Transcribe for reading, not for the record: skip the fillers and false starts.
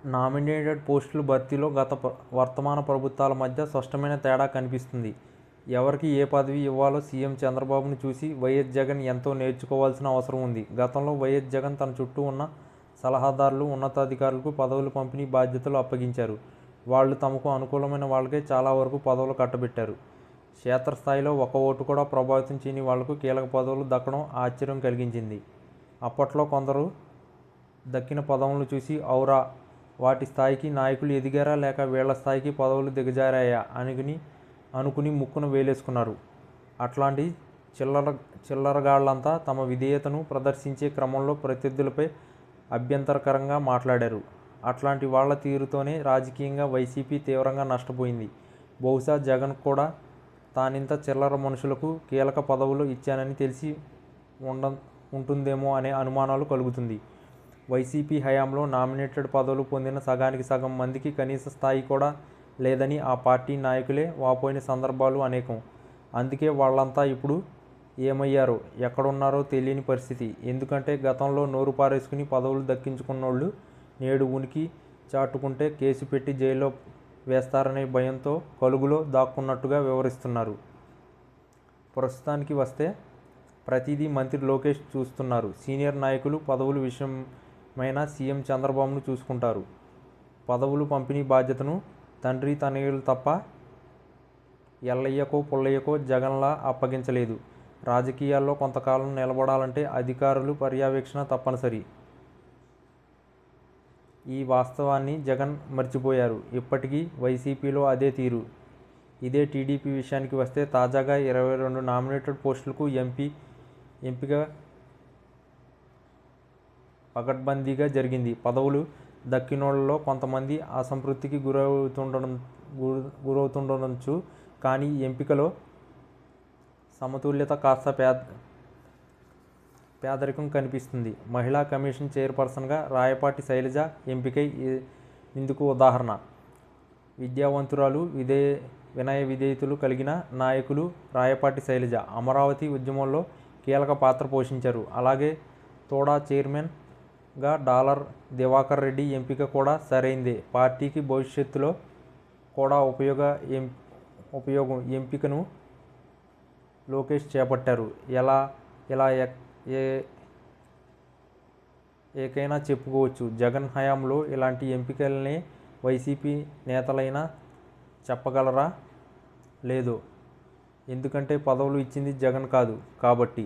Nominated పోస్టుల భర్తీలో వర్తమాన ప్రభుత్వాల మధ్య స్పష్టమైన తేడా కనిపిస్తుంది. ఎవరికి ఏ పదవి ఇవ్వాలో సీఎం చంద్రబాబును చూసి వైఎస్ జగన్ ఎంతో నేర్చుకోవాల్సిన అవసరం ఉంది. గతంలో వైఎస్ జగన్ తన చుట్టూ ఉన్న సలహాదారులు, ఉన్నతాధికారులకు పదవుల పంపిణీ బాధ్యతలు అప్పగించారు. వాళ్ళు తమకు అనుకూలమైన వాళ్ళకే చాలా వరకు పదవులు కట్టబెట్టారు. క్షేత్రస్థాయిలో ఒక్క ఓటు కూడా ప్రభావితం చేయని వాళ్లకు కీలక పదవులు దక్కడం ఆశ్చర్యం కలిగించింది. అప్పట్లో కొందరు దక్కిన పదవులను చూసి ఔరా, వాటి స్థాయికి నాయకులు ఎదిగారా లేక వీళ్ల స్థాయికి పదవులు దిగజారాయా అనుకుని ముక్కున వేలేసుకున్నారు. అట్లాంటి చిల్లరగాళ్లంతా తమ విధేయతను ప్రదర్శించే క్రమంలో ప్రత్యర్థులపై అభ్యంతరకరంగా మాట్లాడారు. అట్లాంటి వాళ్ల తీరుతోనే రాజకీయంగా వైసీపీ తీవ్రంగా నష్టపోయింది. బహుశా జగన్ కూడా తానింత చిల్లర మనుషులకు కీలక పదవులు ఇచ్చానని తెలిసి ఉంటుందేమో అనే అనుమానాలు కలుగుతుంది. వైసీపీ హయాంలో నామినేటెడ్ పదవులు పొందిన సగానికి సగం మందికి కనీస స్థాయి కూడా లేదని ఆ పార్టీ నాయకులే వాపోయిన సందర్భాలు అనేకం. అందుకే వాళ్ళంతా ఇప్పుడు ఏమయ్యారో, ఎక్కడున్నారో తెలియని పరిస్థితి. ఎందుకంటే గతంలో నోరు పారేసుకుని పదవులు దక్కించుకున్నోళ్లు నేడు ఉనికి చాటుకుంటే కేసు పెట్టి జైల్లో వేస్తారనే భయంతో కలుగులో దాక్కున్నట్టుగా వ్యవహరిస్తున్నారు. ప్రస్తుతానికి వస్తే ప్రతిదీ మంత్రి లోకేష్ చూస్తున్నారు. సీనియర్ నాయకులు పదవుల విషయమైన సీఎం చంద్రబాబును చూసుకుంటారు. పదవులు పంపిణీ బాధ్యతను తండ్రి తనయులు తప్ప ఎల్లయ్యకో పుల్లయ్యకో జగన్లా అప్పగించలేదు. రాజకీయాల్లో కొంతకాలం నిలబడాలంటే అధికారులు పర్యవేక్షణ తప్పనిసరి. ఈ వాస్తవాన్ని జగన్ మర్చిపోయారు. ఇప్పటికీ వైసీపీలో అదే తీరు. ఇదే టీడీపీ విషయానికి వస్తే తాజాగా 22 నామినేటెడ్ పోస్టులకు ఎంపిక పకడ్బందీగా జరిగింది. పదవులు దక్కినోళ్లలో కొంతమంది అసంతృప్తికి గురవుతుండొచ్చు. కానీ ఎంపికలో సమతుల్యత కాస్త పేదరికం కనిపిస్తుంది. మహిళా కమిషన్ చైర్పర్సన్గా రాయపాటి శైలజ ఎంపికై ఇందుకు ఉదాహరణ. విద్యావంతురాలు, వినయ విధేయతలు కలిగిన నాయకులు రాయపాటి శైలజ. అమరావతి ఉద్యమంలో కీలక పాత్ర పోషించారు. అలాగే తోడా చైర్మన్గా డాలర్ దివాకర్ రెడ్డి ఎంపిక కూడా సరైందే. పార్టీకి భవిష్యత్తులో కూడా ఉపయోగం ఎంపికను లోకేష్ చేపట్టారు. ఇలా ఏకైనా చెప్పుకోవచ్చు. జగన్ హయాంలో ఇలాంటి ఎంపికలనే వైసీపీ నేతలైనా చెప్పగలరా? లేదో. ఎందుకంటే పదవులు ఇచ్చింది జగన్ కాదు కాబట్టి.